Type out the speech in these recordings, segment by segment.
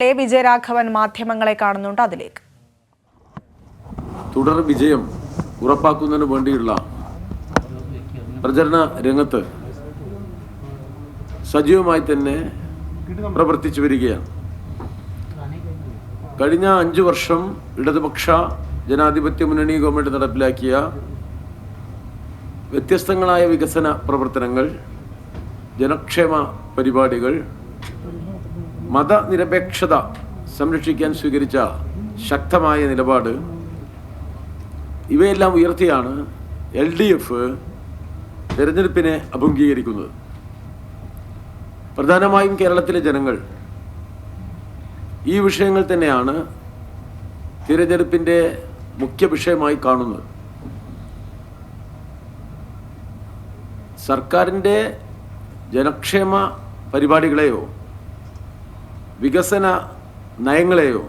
വിജയരാഘവൻ മാധ്യമങ്ങളെ കാണുന്നുണ്ട്. അതിലേക്ക് തുടർ വിജയം ഉറപ്പാക്കുന്നതിന് വേണ്ടിയുള്ള പ്രചരണ രംഗത്ത് സജീവമായി തന്നെ പ്രവർത്തിച്ചു വരികയാണ്. കഴിഞ്ഞ 5 വർഷം ഇടതുപക്ഷ ജനാധിപത്യ മുന്നണി ഗവൺമെന്റ് നടപ്പിലാക്കിയ വ്യത്യസ്തങ്ങളായ വികസന പ്രവർത്തനങ്ങൾ, ജനക്ഷേമ പരിപാടികൾ, മതനിരപേക്ഷത സംരക്ഷിക്കാൻ സ്വീകരിച്ച ശക്തമായ നിലപാട്, ഇവയെല്ലാം ഉയർത്തിയാണ് LDF തെരഞ്ഞെടുപ്പിനെ അഭിമുഖീകരിക്കുന്നത്. പ്രധാനമായും കേരളത്തിലെ ജനങ്ങൾ ഈ വിഷയങ്ങൾ തന്നെയാണ് തിരഞ്ഞെടുപ്പിൻ്റെ മുഖ്യ വിഷയമായി കാണുന്നത്. സർക്കാരിൻ്റെ ജനക്ഷേമ പരിപാടികളെയോ വികസന നയങ്ങളെയോ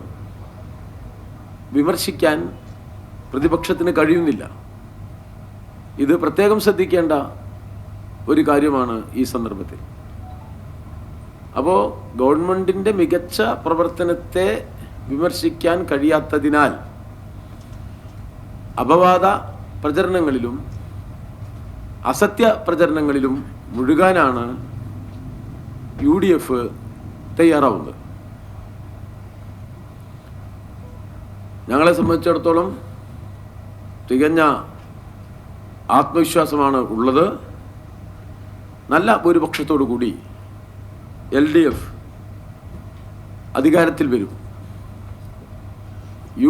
വിമർശിക്കാൻ പ്രതിപക്ഷത്തിന് കഴിയുന്നില്ല. ഇത് പ്രത്യേകം ശ്രദ്ധിക്കേണ്ട ഒരു കാര്യമാണ് ഈ സന്ദർഭത്തിൽ. അപ്പോൾ ഗവൺമെൻറ്റിൻ്റെ മികച്ച പ്രവർത്തനത്തെ വിമർശിക്കാൻ കഴിയാത്തതിനാൽ അപവാദ പ്രചരണങ്ങളിലും അസത്യ പ്രചരണങ്ങളിലും മുഴുകാനാണ് UDF തയ്യാറാവുന്നത്. ഞങ്ങളെ സംബന്ധിച്ചിടത്തോളം തികഞ്ഞ ആത്മവിശ്വാസമാണ് ഉള്ളത്. നല്ല ഭൂരിപക്ഷത്തോടു കൂടി LDF അധികാരത്തിൽ വരും.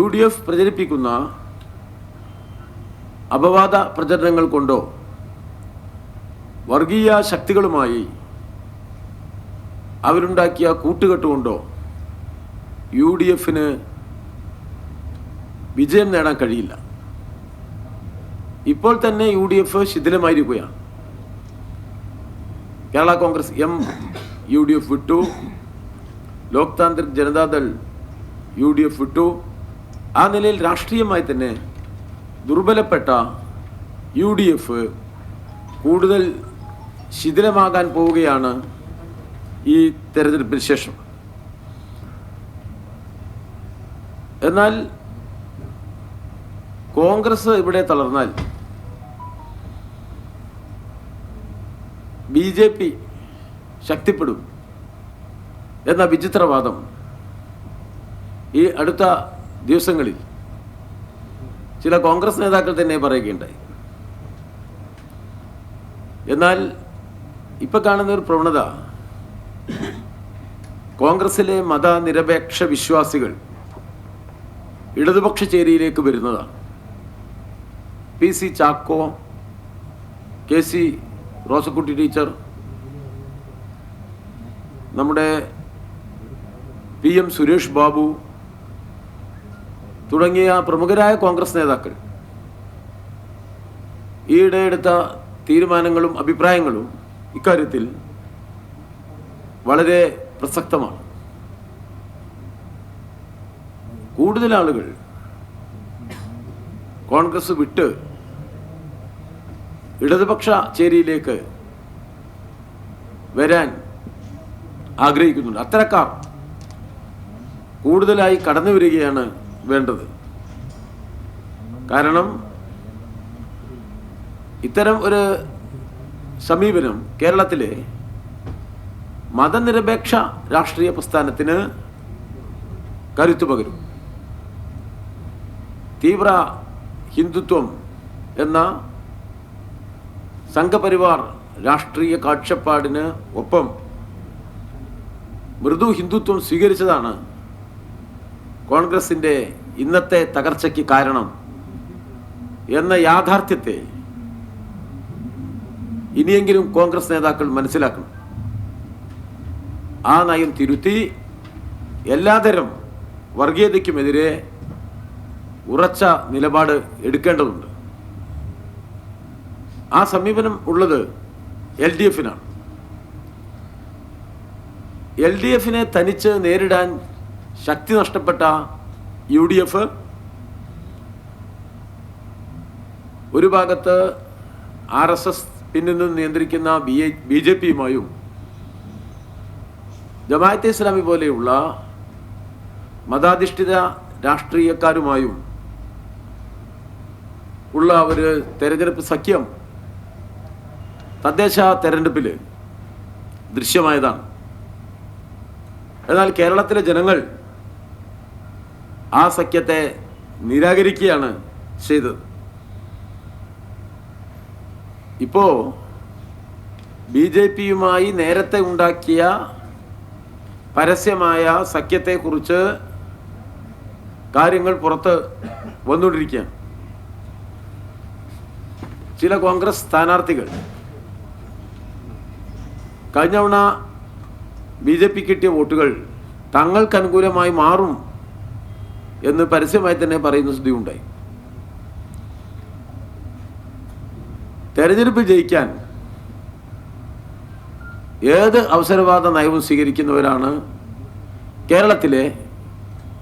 UDF പ്രചരിപ്പിക്കുന്ന അപവാദ പ്രചരണങ്ങൾ കൊണ്ടോ വർഗീയ ശക്തികളുമായി അവരുണ്ടാക്കിയ കൂട്ടുകെട്ടുകൊണ്ടോ UDFന് വിജയം നേടാൻ കഴിയില്ല. ഇപ്പോൾ തന്നെ UDF ശിഥിലമായിരിക്കുകയാണ്. Kerala Congress M UDF വിട്ടു, ലോക് താന്ത്രിക് ജനതാദൾ UDF വിട്ടു. ആ നിലയിൽ രാഷ്ട്രീയമായി തന്നെ ദുർബലപ്പെട്ട UDF കൂടുതൽ ശിഥിലമാകാൻ പോവുകയാണ് ഈ തെരഞ്ഞെടുപ്പിന് ശേഷം. എന്നാൽ കോൺഗ്രസ് ഇവിടെ തളർന്നാൽ BJP ശക്തിപ്പെടും എന്ന വിചിത്രവാദം ഈ അടുത്ത ദിവസങ്ങളിൽ ചില കോൺഗ്രസ് നേതാക്കൾ തന്നെ പറയുകയുണ്ടായി. എന്നാൽ ഇപ്പം കാണുന്ന ഒരു പ്രവണത കോൺഗ്രസിലെ മതനിരപേക്ഷ വിശ്വാസികൾ ഇടതുപക്ഷ ചേരിയിലേക്ക് വരുന്നതാണ്. PC Chacko, KC Rosakutty teacher, നമ്മുടെ PM സുരേഷ് ബാബു തുടങ്ങിയ പ്രമുഖരായ കോൺഗ്രസ് നേതാക്കൾ ഈയിടെ എടുത്ത തീരുമാനങ്ങളും അഭിപ്രായങ്ങളും ഇക്കാര്യത്തിൽ വളരെ പ്രസക്തമാണ്. കൂടുതൽ ആളുകൾ കോൺഗ്രസ് വിട്ട് ഇടതുപക്ഷ ചേരിയിലേക്ക് വരാൻ ആഗ്രഹിക്കുന്നുണ്ട്. അത്തരക്കാർ കൂടുതലായി കടന്നു വരികയാണ് വേണ്ടത്. കാരണം ഇത്തരം ഒരു സമീപനം കേരളത്തിലെ മതനിരപേക്ഷ രാഷ്ട്രീയ പ്രസ്ഥാനത്തിന് കരുത്തു പകരും. തീവ്ര ഹിന്ദുത്വം എന്ന സംഘപരിവാർ രാഷ്ട്രീയ കാഴ്ചപ്പാടിന് ഒപ്പം മൃദു ഹിന്ദുത്വം സ്വീകരിച്ചതാണ് കോൺഗ്രസിൻ്റെ ഇന്നത്തെ തകർച്ചയ്ക്ക് കാരണം എന്ന യാഥാർത്ഥ്യത്തെ ഇനിയെങ്കിലും കോൺഗ്രസ് നേതാക്കൾ മനസ്സിലാക്കണം. ആ നയം തിരുത്തി എല്ലാതരം വർഗീയതയ്ക്കുമെതിരെ ഉറച്ച നിലപാട് എടുക്കേണ്ടതുണ്ട്. ആ സമീപനം ഉള്ളത് LDFനാണ്. LDFനെ തനിച്ച് നേരിടാൻ ശക്തി നഷ്ടപ്പെട്ട UDF ഒരു ഭാഗത്ത് RSS പിന്നിൽ നിന്ന് നിയന്ത്രിക്കുന്ന BJPയുമായും ജമാഅത്തെ ഇസ്ലാമി പോലെയുള്ള മതാധിഷ്ഠിത രാഷ്ട്രീയക്കാരുമായും ഉള്ള ഒരു തെരഞ്ഞെടുപ്പ് സഖ്യം തദ്ദേശ തെരഞ്ഞെടുപ്പിൽ ദൃശ്യമായതാണ്. എന്നാൽ കേരളത്തിലെ ജനങ്ങൾ ആ സഖ്യത്തെ നിരാകരിക്കുകയാണ് ചെയ്തത്. ഇപ്പോൾ BJPയുമായി നേരത്തെ ഉണ്ടാക്കിയ പരസ്യമായ സഖ്യത്തെക്കുറിച്ച് കാര്യങ്ങൾ പുറത്ത് വന്നുകൊണ്ടിരിക്കുകയാണ്. ചില കോൺഗ്രസ് സ്ഥാനാർത്ഥികൾ കഴിഞ്ഞ തവണ BJP കിട്ടിയ വോട്ടുകൾ തങ്ങൾക്ക് അനുകൂലമായി മാറും എന്ന് പരസ്യമായി തന്നെ പറയുന്ന സ്ഥിതി ഉണ്ടായി. തെരഞ്ഞെടുപ്പ് ജയിക്കാൻ ഏത് അവസരവാദ നയവും സ്വീകരിക്കുന്നവരാണ് കേരളത്തിലെ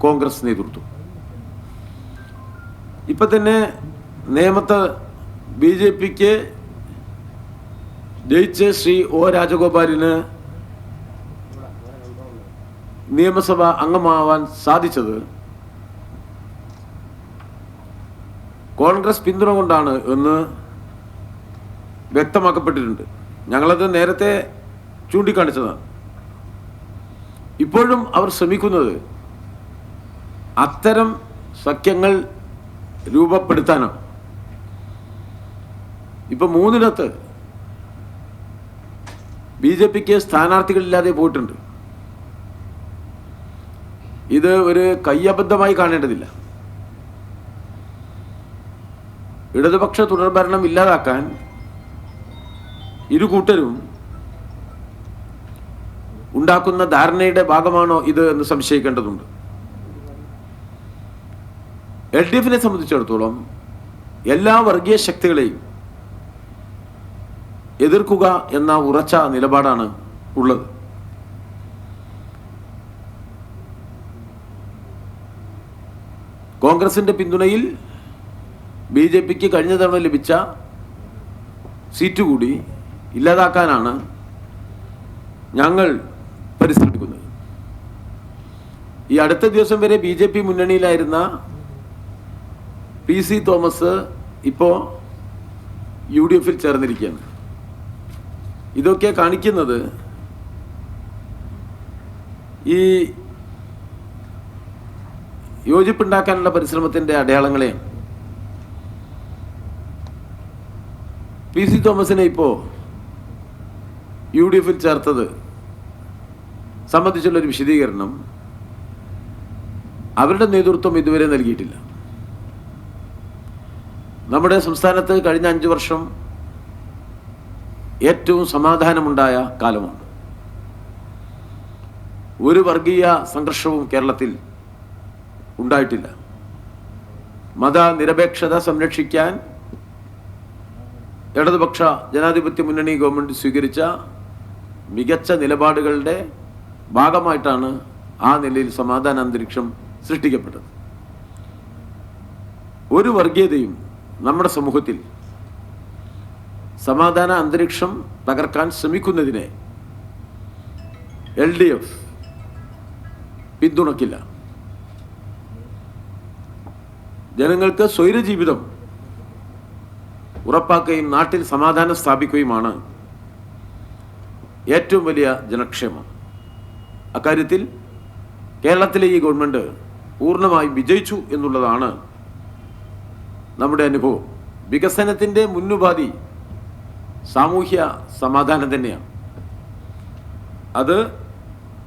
കോൺഗ്രസ് നേതൃത്വം. ഇപ്പം തന്നെ നേമത്ത് BJPക്ക് ജയിച്ച് ശ്രീ O രാജഗോപാലിന് നിയമസഭ അംഗമാവാൻ സാധിച്ചത് കോൺഗ്രസ് പിന്തുണ കൊണ്ടാണ് എന്ന് വ്യക്തമാക്കപ്പെട്ടിട്ടുണ്ട്. ഞങ്ങളത് നേരത്തെ ചൂണ്ടിക്കാണിച്ചതാണ്. ഇപ്പോഴും അവർ ശ്രമിക്കുന്നത് അത്തരം സഖ്യങ്ങൾ രൂപപ്പെടുത്താനാണ്. ഇപ്പം 3ഇടത്ത് BJPക്ക് സ്ഥാനാർത്ഥികളില്ലാതെ പോയിട്ടുണ്ട്. ഇത് ഒരു കയ്യബദ്ധമായി കാണേണ്ടതില്ല. ഇടതുപക്ഷ തുടർഭരണം ഇല്ലാതാക്കാൻ ഇരു കൂട്ടരും ഉണ്ടാക്കുന്ന ധാരണയുടെ ഭാഗമാണോ ഇത് എന്ന് സംശയിക്കേണ്ടതുണ്ട്. LDFനെ സംബന്ധിച്ചിടത്തോളം എല്ലാ വർഗീയ ശക്തികളെയും എതിർക്കുക എന്ന ഉറച്ച നിലപാടാണ് ഉള്ളത്. കോൺഗ്രസിന്റെ പിന്തുണയിൽ BJPക്ക് കഴിഞ്ഞ തവണ ലഭിച്ച സീറ്റ് കൂടി ഇല്ലാതാക്കാനാണ് ഞങ്ങൾ പരിശ്രമിക്കുന്നത്. ഈ അടുത്ത ദിവസം വരെ BJP മുന്നണിയിലായിരുന്ന PC തോമസ് ഇപ്പോൾ UDFൽ ചേർന്നിരിക്കുകയാണ്. ഇതൊക്കെ കാണിക്കുന്നത് ഈ യോജിപ്പുണ്ടാക്കാനുള്ള പരിശ്രമത്തിൻ്റെ അടയാളങ്ങളെയാണ്. PC തോമസിനെ ഇപ്പോൾ UDFൽ ചേർത്തത് സംബന്ധിച്ചുള്ളൊരു വിശദീകരണം അവരുടെ നേതൃത്വം ഇതുവരെ നൽകിയിട്ടില്ല. നമ്മുടെ സംസ്ഥാനത്ത് കഴിഞ്ഞ 5 വർഷം ഏറ്റവും സമാധാനമുണ്ടായ കാലമാണ്. ഒരു വർഗീയ സംഘർഷവും കേരളത്തിൽ ഉണ്ടായിട്ടില്ല. മതനിരപേക്ഷത സംരക്ഷിക്കാൻ ഇടതുപക്ഷ ജനാധിപത്യ മുന്നണി ഗവൺമെൻറ് സ്വീകരിച്ച മികച്ച നിലപാടുകളുടെ ഭാഗമായിട്ടാണ് ആ നിലയിൽ സമാധാന അന്തരീക്ഷം സൃഷ്ടിക്കപ്പെട്ടത്. ഒരു വർഗീയതയും നമ്മുടെ സമൂഹത്തിൽ സമാധാന അന്തരീക്ഷം തകർക്കാൻ ശ്രമിക്കുന്നതിനെ LDF പിന്തുണയ്ക്കില്ല. ജനങ്ങൾക്ക് സ്വൈരജീവിതം ഉറപ്പാക്കുകയും നാട്ടിൽ സമാധാനം സ്ഥാപിക്കുകയുമാണ് ഏറ്റവും വലിയ ജനക്ഷേമം. അക്കാര്യത്തിൽ കേരളത്തിലെ ഈ ഗവൺമെൻറ് പൂർണ്ണമായി വിജയിച്ചു എന്നുള്ളതാണ് നമ്മുടെ അനുഭവം. വികസനത്തിൻ്റെ മുന്നുപാധി സാമൂഹ്യ സമാധാനം തന്നെയാണ്. അത്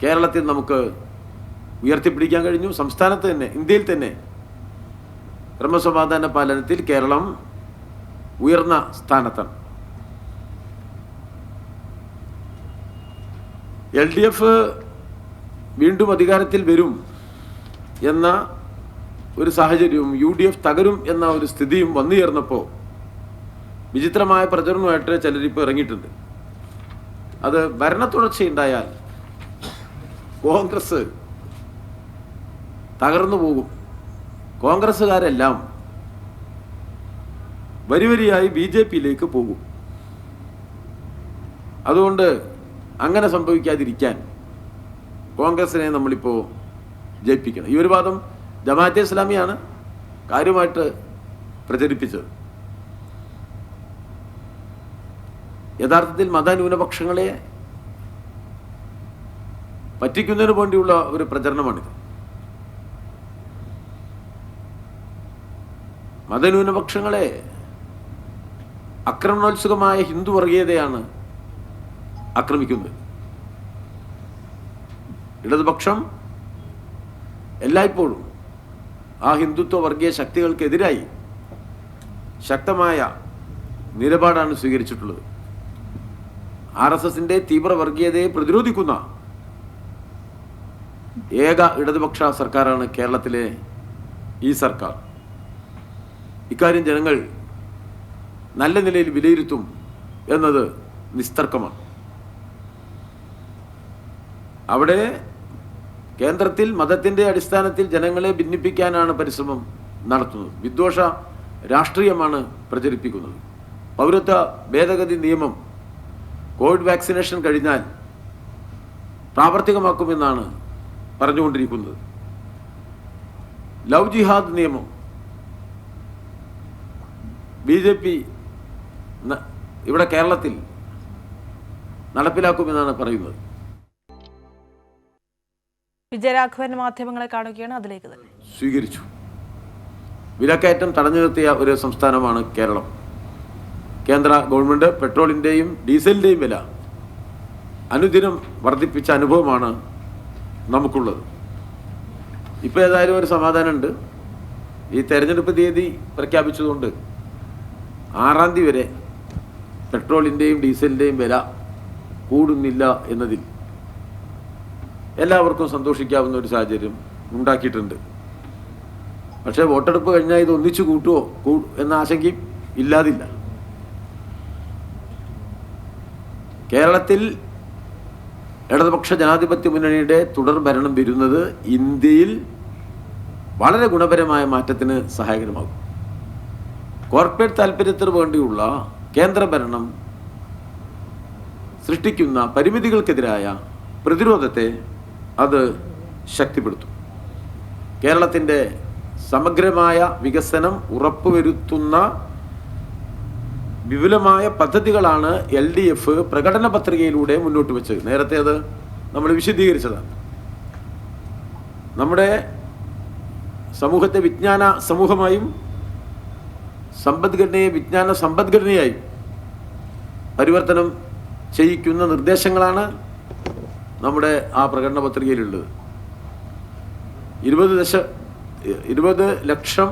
കേരളത്തിൽ നമുക്ക് ഉയർത്തിപ്പിടിക്കാൻ കഴിഞ്ഞു. സംസ്ഥാനത്ത് തന്നെ, ഇന്ത്യയിൽ തന്നെ ക്രമസമാധാന പാലനത്തിൽ കേരളം ഉയർന്ന സ്ഥാനത്താണ്. LDF വീണ്ടും അധികാരത്തിൽ വരും എന്ന ഒരു സാഹചര്യവും UDF തകരും എന്ന ഒരു സ്ഥിതിയും വന്നു ചേർന്നപ്പോൾ വിചിത്രമായ പ്രചരണമായിട്ട് ചിലരിപ്പോൾ ഇറങ്ങിയിട്ടുണ്ട്. അത് ഭരണ തുടർച്ചയുണ്ടായാൽ കോൺഗ്രസ് തകർന്നു പോകും, കോൺഗ്രസ്സുകാരെല്ലാം വരിവരിയായി BJPയിലേക്ക് പോകും. അതുകൊണ്ട് അങ്ങനെ സംഭവിക്കാതിരിക്കാൻ കോൺഗ്രസിനെ നമ്മളിപ്പോൾ ജയിപ്പിക്കണം. ഈ ഒരു വാദം ജമാഅത്തെ ഇസ്ലാമിയാണ് കാര്യമായിട്ട് പ്രചരിപ്പിച്ചത്. യഥാർത്ഥത്തിൽ മതന്യൂനപക്ഷങ്ങളെ പറ്റിക്കുന്നതിന് വേണ്ടിയുള്ള ഒരു പ്രചരണമാണിത്. മതന്യൂനപക്ഷങ്ങളെ ആക്രമണോത്സുകമായ ഹിന്ദു വർഗീയതയാണ് ആക്രമിക്കുന്നത്. ഇടതുപക്ഷം എല്ലായ്പ്പോഴും ആ ഹിന്ദുത്വ വർഗീയ ശക്തികൾക്കെതിരായി ശക്തമായ നിലപാടാണ് സ്വീകരിച്ചിട്ടുള്ളത്. RSSന്റെ തീവ്ര വർഗീയതയെ പ്രതിരോധിക്കുന്ന ഏക ഇടതുപക്ഷ സർക്കാരാണ് കേരളത്തിലെ ഈ സർക്കാർ. ഇക്കാര്യം ജനങ്ങൾ നല്ല നിലയിൽ വിലയിരുത്തും എന്നത് നിസ്തർക്കമാണ്. അവിടെ കേന്ദ്രത്തിൽ മതത്തിൻ്റെ അടിസ്ഥാനത്തിൽ ജനങ്ങളെ ഭിന്നിപ്പിക്കാനാണ് പരിശ്രമം നടത്തുന്നത്. വിദ്വേഷ രാഷ്ട്രീയമാണ് പ്രചരിപ്പിക്കുന്നത്. പൗരത്വ ഭേദഗതി നിയമം കോവിഡ് വാക്സിനേഷൻ കഴിഞ്ഞാൽ പ്രാവർത്തികമാക്കുമെന്നാണ് പറഞ്ഞുകൊണ്ടിരിക്കുന്നത്. ലവ് ജിഹാദ് നിയമം BJP ഇവിടെ കേരളത്തിൽ നടപ്പിലാക്കുമെന്നാണ് പറയുന്നത്. വിജയരാഘവൻ മാധ്യമങ്ങളെ കാണുകയാണ്, അതിലേക്ക് തന്നെ സ്വീകരിച്ചു. വിലക്കയറ്റം തടഞ്ഞു നിർത്തിയ ഒരു സംസ്ഥാനമാണ് കേരളം. കേന്ദ്ര ഗവൺമെൻറ് പെട്രോളിൻ്റെയും ഡീസലിൻ്റെയും വില അനുദിനം വർദ്ധിപ്പിച്ച അനുഭവമാണ് നമുക്കുള്ളത്. ഇപ്പോൾ ഏതായാലും ഒരു സമാധാനമുണ്ട്. ഈ തെരഞ്ഞെടുപ്പ് തീയതി പ്രഖ്യാപിച്ചതുകൊണ്ട് 6-ാം തീയതി വരെ പെട്രോളിൻ്റെയും ഡീസലിൻ്റെയും വില കൂടുന്നില്ല എന്നതിൽ എല്ലാവർക്കും സന്തോഷിക്കാവുന്ന ഒരു സാഹചര്യം ഉണ്ടാക്കിയിട്ടുണ്ട്. പക്ഷേ വോട്ടെടുപ്പ് കഴിഞ്ഞാൽ ഇത് ഒന്നിച്ചു കൂട്ടുമോ എന്ന ആശങ്കയും ഇല്ലാതില്ല. കേരളത്തിൽ ഇടതുപക്ഷ ജനാധിപത്യ മുന്നണിയുടെ തുടർ ഭരണം വരുന്നത് ഇന്ത്യയിൽ വളരെ ഗുണപരമായ മാറ്റത്തിന് സഹായകരമാകും. കോർപ്പറേറ്റ് താല്പര്യത്തിന് വേണ്ടിയുള്ള കേന്ദ്രഭരണം സൃഷ്ടിക്കുന്ന പരിമിതികൾക്കെതിരായ പ്രതിരോധത്തെ അത് ശക്തിപ്പെടുത്തും. കേരളത്തിൻ്റെ സമഗ്രമായ വികസനം ഉറപ്പുവരുത്തുന്ന വിപുലമായ പദ്ധതികളാണ് LDF പ്രകടന പത്രികയിലൂടെ മുന്നോട്ട് വെച്ചത്. നേരത്തെ അത് നമ്മൾ വിശദീകരിച്ചതാണ്. നമ്മുടെ സമൂഹത്തെ വിജ്ഞാന സമൂഹമായും സമ്പദ്ഘടനയെ വിജ്ഞാന സമ്പദ്ഘടനയായും പരിവർത്തനം ചെയ്യിക്കുന്ന നിർദ്ദേശങ്ങളാണ് നമ്മുടെ ആ പ്രകടന പത്രികയിലുള്ളത്. 20 ലക്ഷം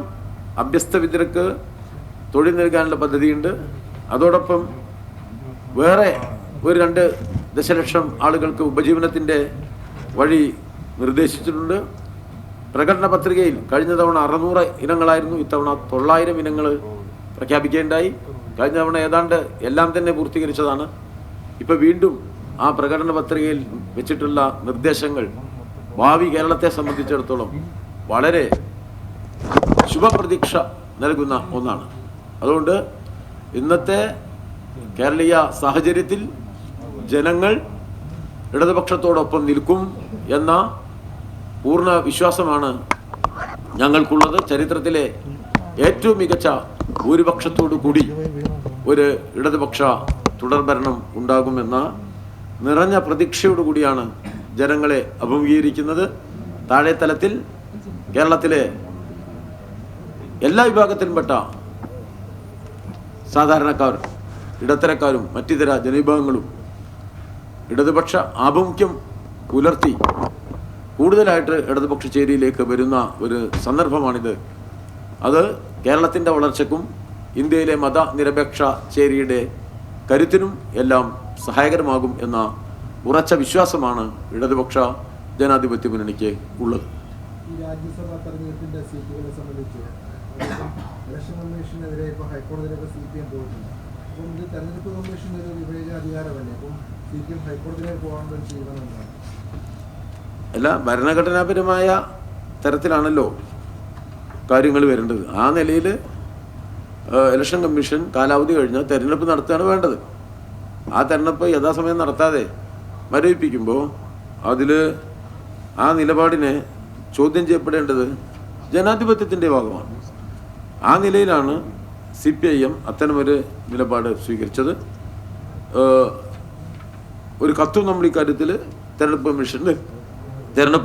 അഭ്യസ്ത വിദ്യർക്ക് തൊഴിൽ നൽകാനുള്ള പദ്ധതിയുണ്ട്. അതോടൊപ്പം വേറെ ഒരു 2 ദശലക്ഷം ആളുകൾക്ക് ഉപജീവനത്തിൻ്റെ വഴി നിർദ്ദേശിച്ചിട്ടുണ്ട്. പ്രകടന പത്രികയിൽ കഴിഞ്ഞ തവണ 600 ഇനങ്ങളായിരുന്നു, ഇത്തവണ 900 ഇനങ്ങൾ പ്രഖ്യാപിക്കുകയുണ്ടായി. കഴിഞ്ഞ തവണ ഏതാണ്ട് എല്ലാം തന്നെ പൂർത്തീകരിച്ചതാണ്. ഇപ്പോൾ വീണ്ടും ആ പ്രകടന പത്രികയിൽ വെച്ചിട്ടുള്ള നിർദ്ദേശങ്ങൾ ഭാവി കേരളത്തെ സംബന്ധിച്ചിടത്തോളം വളരെ ശുഭപ്രതീക്ഷ നൽകുന്ന ഒന്നാണ്. അതുകൊണ്ട് ഇന്നത്തെ കേരളീയ സാഹചര്യത്തിൽ ജനങ്ങൾ ഇടതുപക്ഷത്തോടൊപ്പം നിൽക്കും എന്ന പൂർണ്ണ വിശ്വാസമാണ് ഞങ്ങൾക്കുള്ളത്. ചരിത്രത്തിലെ ഏറ്റവും മികച്ച ഭൂരിപക്ഷത്തോടു കൂടി ഒരു ഇടതുപക്ഷ തുടർഭരണം ഉണ്ടാകുമെന്ന നിറഞ്ഞ പ്രതീക്ഷയോടുകൂടിയാണ് ജനങ്ങളെ അഭിമുഖീകരിക്കുന്നത്. താഴെത്തലത്തിൽ കേരളത്തിലെ എല്ലാ വിഭാഗത്തിലുംപ്പെട്ട സാധാരണക്കാരും ഇടത്തരക്കാരും മറ്റിതര ജനവിഭാഗങ്ങളും ഇടതുപക്ഷ ആഭിമുഖ്യം പുലർത്തി കൂടുതലായിട്ട് ഇടതുപക്ഷ ചേരിയിലേക്ക് വരുന്ന ഒരു സന്ദർഭമാണിത്. അത് കേരളത്തിൻ്റെ വളർച്ചയ്ക്കും ഇന്ത്യയിലെ മതനിരപേക്ഷ ചേരിയുടെ കരുത്തിനും എല്ലാം സഹായകരമാകും എന്ന ഉറച്ച വിശ്വാസമാണ് ഇടതുപക്ഷ ജനാധിപത്യ മുന്നണിക്ക് ഉള്ളത്. ഈ രാജ്യസഭാ തെരഞ്ഞെടുപ്പിന്റെ സീറ്റുകളെ സംബന്ധിച്ച് ഇലക്ഷൻ കമ്മീഷനെതിരെ ഇപ്പോൾ ഹൈക്കോടതിയിലൊക്കെ CPM പോയിട്ടുണ്ട്. അപ്പം ഇത് തെരഞ്ഞെടുപ്പ് കമ്മീഷൻ ഒരു വിവേചനാധികാരമല്ലേ? അപ്പം CPM ഹൈക്കോടതിയിലേക്ക് പോകാനുള്ള ഒരു തീരുമാനമാണ്. അല്ല, ഭരണഘടനാപരമായ തരത്തിലാണല്ലോ കാര്യങ്ങൾ വരേണ്ടത്. ആ നിലയിൽ ഇലക്ഷൻ കമ്മീഷൻ കാലാവധി കഴിഞ്ഞാൽ തെരഞ്ഞെടുപ്പ് നടത്തുകയാണ് വേണ്ടത്. ആ തെരഞ്ഞെടുപ്പ് യഥാസമയം നടത്താതെ മരവിപ്പിക്കുമ്പോൾ അതിൽ ആ നിലപാടിനെ ചോദ്യം ചെയ്യപ്പെടേണ്ടത് ജനാധിപത്യത്തിൻ്റെ ഭാഗമാണ്. ആ നിലയിലാണ് CPIM അത്തരമൊരു നിലപാട് സ്വീകരിച്ചത്. ഒരു കത്തും നമ്മൾ ഇക്കാര്യത്തിൽ തെരഞ്ഞെടുപ്പ്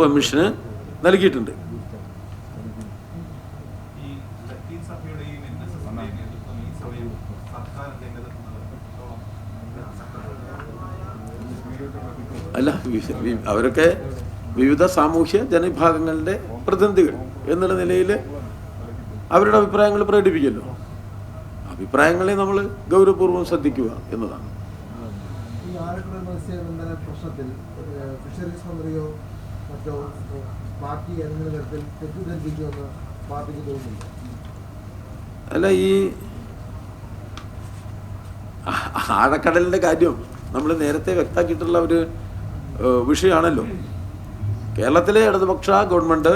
കമ്മീഷന് നൽകിയിട്ടുണ്ട്. അല്ല, അവരൊക്കെ വിവിധ സാമൂഹ്യ ജനവിഭാഗങ്ങളുടെ പ്രതിനിധികൾ എന്നുള്ള നിലയിൽ അവരുടെ അഭിപ്രായങ്ങൾ പ്രകടിപ്പിക്കുമല്ലോ. അഭിപ്രായങ്ങളെ നമ്മൾ ഗൗരവപൂർവ്വം ശ്രദ്ധിക്കുക എന്നതാണ്. ഈ ആഴക്കടൽ മത്സ്യബന്ധന പ്രശ്നത്തിൽ ഫിഷറീസ് മന്ത്രിയോ മറ്റോ പാർട്ടി ഏതെങ്കിലും തരത്തിൽ തെറ്റിദ്ധരിപ്പിക്കുമെന്ന് പാർട്ടിക്ക് തോന്നുന്നില്ല? അല്ല, ഈ ആഴക്കടലിൻ്റെ കാര്യം നമ്മൾ നേരത്തെ വ്യക്തമാക്കിയിട്ടുള്ള ഒരു വിഷയമാണല്ലോ. കേരളത്തിലെ ഇടതുപക്ഷ ഗവൺമെൻറ്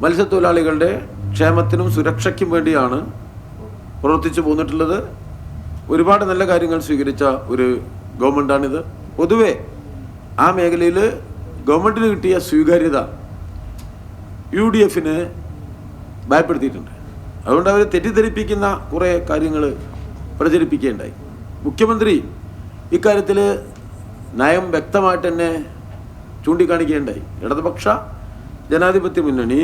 മത്സ്യത്തൊഴിലാളികളുടെ ക്ഷേമത്തിനും സുരക്ഷയ്ക്കും വേണ്ടിയാണ് പ്രവർത്തിച്ചു പോന്നിട്ടുള്ളത്. ഒരുപാട് നല്ല കാര്യങ്ങൾ സ്വീകരിച്ച ഒരു ഗവൺമെൻറ്റാണിത്. പൊതുവെ ആ മേഖലയിൽ ഗവൺമെൻറ്റിന് കിട്ടിയ സ്വീകാര്യത UDFന് ഭയപ്പെടുത്തിയിട്ടുണ്ട്. അതുകൊണ്ട് അവർ തെറ്റിദ്ധരിപ്പിക്കുന്ന കുറേ കാര്യങ്ങൾ പ്രചരിപ്പിക്കുകയുണ്ടായി. മുഖ്യമന്ത്രി ഇക്കാര്യത്തിൽ നയം വ്യക്തമായിട്ട് തന്നെ ചൂണ്ടിക്കാണിക്കുകയുണ്ടായി. ഇടതുപക്ഷ ജനാധിപത്യ മുന്നണി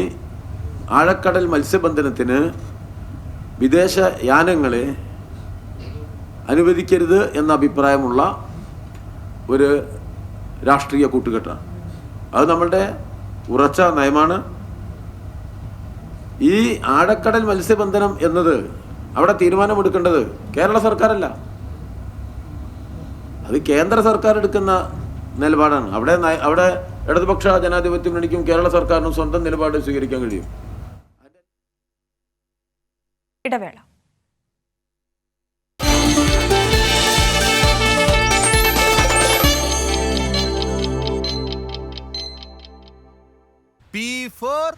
ആഴക്കടൽ മത്സ്യബന്ധനത്തിന് വിദേശ യാനങ്ങളെ അനുവദിക്കരുത് എന്ന അഭിപ്രായമുള്ള ഒരു രാഷ്ട്രീയ കൂട്ടുകെട്ടാണ്. അത് നമ്മളുടെ ഉറച്ച നയമാണ്. ഈ ആഴക്കടൽ മത്സ്യബന്ധനം എന്നത് അവിടെ തീരുമാനമെടുക്കേണ്ടത് കേരള സർക്കാരല്ല, അത് കേന്ദ്ര സർക്കാർ എടുക്കുന്ന നിലപാടാണ്. അവിടെ ഇടതുപക്ഷ ജനാധിപത്യ മുന്നണിക്കും കേരള സർക്കാരിനും സ്വന്തം നിലപാട് സ്വീകരിക്കാൻ കഴിയും. ഇടവേള. P for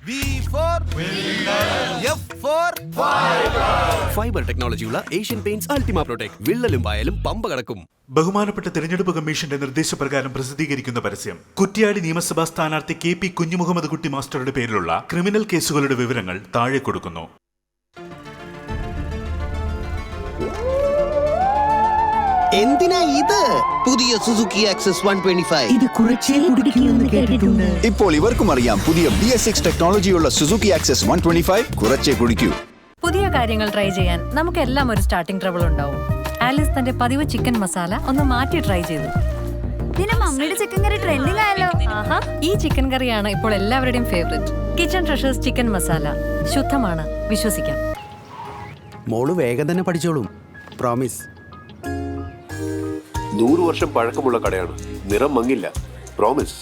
V for F for fibre ടെക്നോളജിയുള്ള ഏഷ്യൻ പെയിന്റ്സ് അൾട്ടിമ പ്രൊട്ടക്ട് വിള്ളലും പായലും പമ്പ കടക്കും. ബഹുമാനപ്പെട്ട തെരഞ്ഞെടുപ്പ് കമ്മീഷന്റെ നിർദ്ദേശപ്രകാരം പ്രസിദ്ധീകരിക്കുന്ന പരസ്യം. കുറ്റ്യാടി നിയമസഭാ സ്ഥാനാർത്ഥി KP കുഞ്ഞുമുഹമ്മദ് കുട്ടി മാസ്റ്ററുടെ പേരിലുള്ള ക്രിമിനൽ കേസുകളുടെ വിവരങ്ങൾ താഴെ കൊടുക്കുന്നു. എന്തിനാ ഇത്? പുതിയ സുസുക്കി ആക്സസ് 125 ഇത് കുറച്ചേ കുടിക്കുമെന്ന് കേട്ടിട്ടുണ്ട്. ഇപ്പോൾ ഇവർക്കും അറിയാം പുതിയ BS6 ടെക്നോളജിയുള്ള സുസുക്കി ആക്സസ് 125 കുറച്ചേ കുടിക്കൂ. പുതിയ കാര്യങ്ങൾ ട്രൈ ചെയ്യാൻ നമുക്കെല്ലാം ഒരു സ്റ്റാർട്ടിംഗ് ട്രബിൾ ഉണ്ടാവും. ആലിസ് തന്റെ പതിവ് ചിക്കൻ മസാല ഒന്ന് മാറ്റി ട്രൈ ചെയ്തു. പിന്നെ മമ്മിയുടെ ചിക്കൻ കറി ട്രെൻഡിംഗ് ആയല്ലോ. ആഹാ, ഈ ചിക്കൻ കറിയാണ് ഇപ്പോൾ എല്ലാവരുടെയും favourite. Kitchen Treasures chicken masala ശുദ്ധമാണ്, വിശ്വസിക്കാം. മോള് വേഗം തന്നെ പഠിച്ചോളും, പ്രോമിസ്. 100 വർഷം പഴക്കമുള്ള കടയാണ്, നിറം മങ്ങില്ല, പ്രോമിസ്.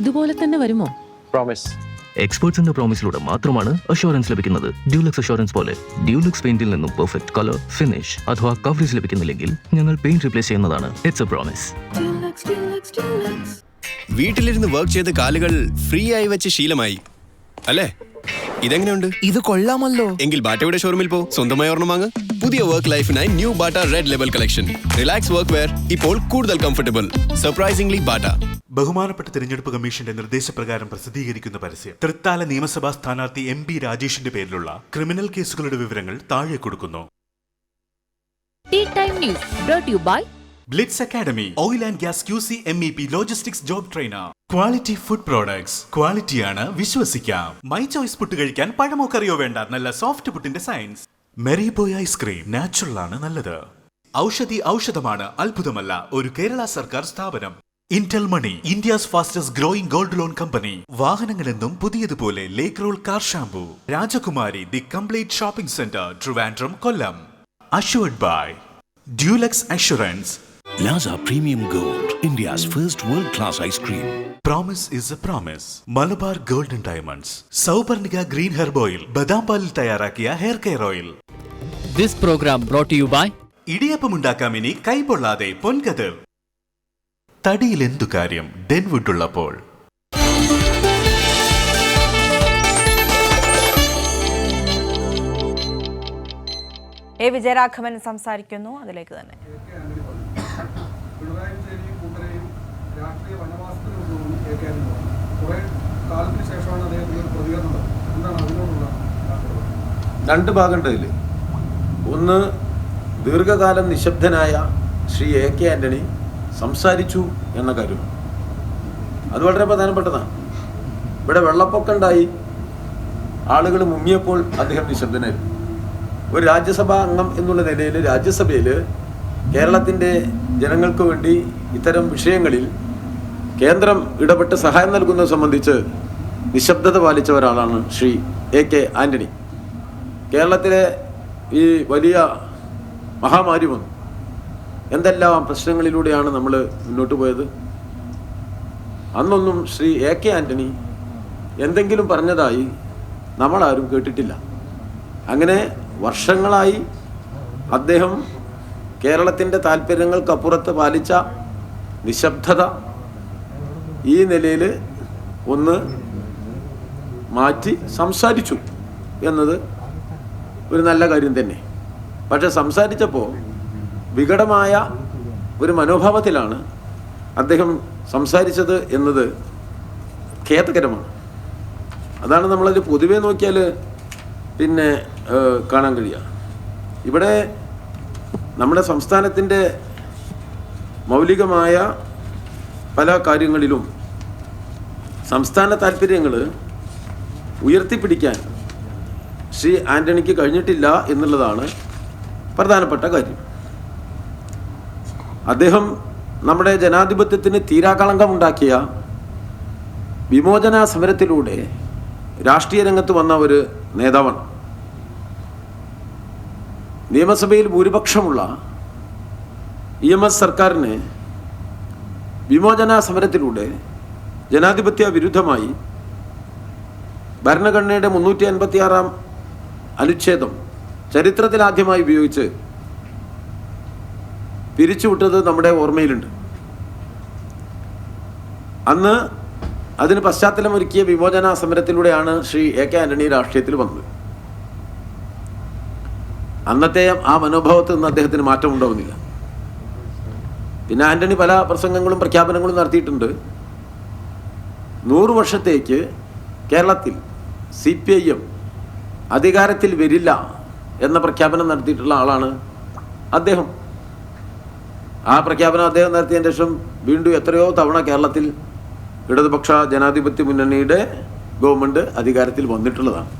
ഇതുപോലെ തന്നെ വരുമോ? പ്രോമിസ്. എക്സ്പേർട്സിന്റെ പ്രോമിസിലൂടെ മാത്രമാണ് അഷുറൻസ് ലഭിക്കുന്നത്. ഡ്യൂലക്സ് അഷുറൻസ് പോലെ ഡ്യൂലക്സ് പെയിന്റിൽ നിന്നും പെർഫെക്റ്റ് കളർ, ഫിനിഷ് അഥവാ കവറേജ് ലഭിക്കുന്നില്ലെങ്കിൽ ഞങ്ങൾ പെയിന്റ് റീപ്ലേസ് ചെയ്യുന്നതാണ്. It's A promise. വീട്ടിലിരുന്ന് വർക്ക് ചെയ്ത കാലുകൾ ഫ്രീ ആയി വെച്ച് ശീലമായി അല്ലേ? ഇതെങ്ങനെയുണ്ട്? ഇത് കൊള്ളാമല്ലോ. എങ്കിൽ ബാറ്റയുടെ ഷോറൂമിൽ പോ, സ്വന്തമായി ഒരെണ്ണം വാങ്ങ്. പുതിയ വർക്ക് ലൈഫിനായി ന്യൂ ബാറ്റ റെഡ് ലെവൽ കളക്ഷൻ. റിലാക്സ് വർക്ക് വെയർ ഇപ്പോൾ കൂടുതൽ കംഫർട്ടബിൾ. സർപ്രൈസിംഗ്ലി ബാറ്റ. ബഹുമാനപ്പെട്ട തെരഞ്ഞെടുപ്പ് കമ്മീഷന്റെ നിർദ്ദേശപ്രകാരം പ്രസിദ്ധീകരിക്കുന്ന പരസ്യം. തൃത്താല നിയമസഭാ സ്ഥാനാർത്ഥി MP രാജേഷിന്റെ പേരിലുള്ള ക്രിമിനൽ കേസുകളുടെ വിവരങ്ങൾ താഴെ കൊടുക്കുന്നു. Blitz academy, oil and gas QC MEP logistics job trainer. Quality food products. ക്വാളിറ്റിയാണ്, വിശ്വസിക്കാം. മൈ ചോയ്സ് പുട്ട് കഴിക്കാൻ പഴമോ കറിയോ വേണ്ട, നല്ല സോഫ്റ്റ് പുട്ടിന്റെ science. Merry Boy ice cream natural ആണ്, നല്ലത്. ഔഷധമാണ്, അത്ഭുതമല്ല, ഒരു കേരള സർക്കാർ സ്ഥാപനം. Indel Money, India's fastest growing gold loan company. വാഹനങ്ങളെന്നും പുതിയതുപോലെ ലേക്ക് roll car shampoo. Rajakumari the complete shopping centre, Trivandrum, Kollam. Assured by Dulux assurance. Laza Premium Gold, India's first world-class ice cream. Promise is a promise. Malabar Golden Diamonds. Sauparnika Green Herb Oil, ബദാം പാലിൽ തയ്യാറാക്കിയ hair care oil. This program brought to you by ഇടിയപ്പമുണ്ടാക്കാം ഇനി കൈപൊള്ളാതെ പൊൻകതിർ. തടിയിൽ എന്തു കാര്യം, ഡെൻവുഡ് ഉള്ളപ്പോൾ. വിജയരാഘവൻ സംസാരിക്കുന്നു, അതിലേക്ക് തന്നെ. പിണറായി വിജയനെയും കൂട്ടരെയും രാഷ്ട്രീയ വനവാസ രണ്ട് ഭാഗമുണ്ട് ഇതിൽ. ഒന്ന്, ദീർഘകാലം നിശബ്ദനായ ശ്രീ A.K. ആൻ്റണി സംസാരിച്ചു എന്ന കാര്യം. അത് വളരെ പ്രധാനപ്പെട്ടതാണ്. ഇവിടെ വെള്ളപ്പൊക്കം ഉണ്ടായി, ആളുകൾ മുങ്ങിയപ്പോൾ അദ്ദേഹം നിശബ്ദനായിരുന്നു. ഒരു രാജ്യസഭാ അംഗം എന്നുള്ള നിലയിൽ രാജ്യസഭയിൽ കേരളത്തിൻ്റെ ജനങ്ങൾക്ക് വേണ്ടി ഇത്തരം വിഷയങ്ങളിൽ കേന്ദ്രം ഇടപെട്ട് സഹായം നൽകുന്നത് സംബന്ധിച്ച് നിശബ്ദത പാലിച്ച ഒരാളാണ് ശ്രീ A.K. ആൻ്റണി. കേരളത്തിലെ ഈ വലിയ മഹാമാരി വന്നു, എന്തെല്ലാം പ്രശ്നങ്ങളിലൂടെയാണ് നമ്മൾ മുന്നോട്ട് പോയത്. അന്നൊന്നും ശ്രീ A.K. ആൻ്റണി എന്തെങ്കിലും പറഞ്ഞതായി നമ്മളാരും കേട്ടിട്ടില്ല. അങ്ങനെ വർഷങ്ങളായി അദ്ദേഹം കേരളത്തിൻ്റെ താല്പര്യങ്ങൾക്കപ്പുറത്ത് പാലിച്ച നിശബ്ദത ഈ നിലയിൽ ഒന്ന് മാറ്റി സംസാരിച്ചു എന്നത് ഒരു നല്ല കാര്യം തന്നെ. പക്ഷെ സംസാരിച്ചപ്പോൾ വികടമായ ഒരു മനോഭാവത്തിലാണ് അദ്ദേഹം സംസാരിച്ചത് എന്നത് ഖേദകരമാണ്. അതാണ് നമ്മളതിൽ പൊതുവെ നോക്കിയാൽ പിന്നെ കാണാൻ കഴിയുക. ഇവിടെ നമ്മുടെ സംസ്ഥാനത്തിൻ്റെ മൗലികമായ പല കാര്യങ്ങളിലും സംസ്ഥാന താല്പര്യങ്ങൾ ഉയർത്തിപ്പിടിക്കാൻ ശ്രീ ആൻ്റണിക്ക് കഴിഞ്ഞിട്ടില്ല എന്നുള്ളതാണ് പ്രധാനപ്പെട്ട കാര്യം. അദ്ദേഹം നമ്മുടെ ജനാധിപത്യത്തിന് തീരാകളങ്കമുണ്ടാക്കിയ വിമോചന സമരത്തിലൂടെ രാഷ്ട്രീയ രംഗത്ത് വന്ന ഒരു നേതാവാണ്. നിയമസഭയിൽ ഭൂരിപക്ഷമുള്ള EMS സർക്കാരിനെ വിമോചന സമരത്തിലൂടെ ജനാധിപത്യ വിരുദ്ധമായി ഭരണഘടനയുടെ 356 അനുച്ഛേദം ചരിത്രത്തിലാദ്യമായി ഉപയോഗിച്ച് പിരിച്ചുവിട്ടത് നമ്മുടെ ഓർമ്മയിലുണ്ട്. അന്ന് അതിന് പശ്ചാത്തലമൊരുക്കിയ വിമോചന സമരത്തിലൂടെയാണ് ശ്രീ A.K. ആൻ്റണി രാഷ്ട്രീയത്തിൽ വന്നത്. അന്നത്തെ ആ മനോഭാവത്തിൽ നിന്ന് അദ്ദേഹത്തിന് മാറ്റമുണ്ടാവുന്നില്ല. പിന്നെ ആൻ്റണി പല പ്രസംഗങ്ങളും പ്രഖ്യാപനങ്ങളും നടത്തിയിട്ടുണ്ട്. 100 വർഷത്തേക്ക് കേരളത്തിൽ CPIM അധികാരത്തിൽ വരില്ല എന്ന പ്രഖ്യാപനം നടത്തിയിട്ടുള്ള ആളാണ് അദ്ദേഹം. ആ പ്രഖ്യാപനം അദ്ദേഹം നടത്തിയതിന് ശേഷം വീണ്ടും എത്രയോ തവണ കേരളത്തിൽ ഇടതുപക്ഷ ജനാധിപത്യ മുന്നണിയുടെ ഗവൺമെൻറ് അധികാരത്തിൽ വന്നിട്ടുള്ളതാണ്.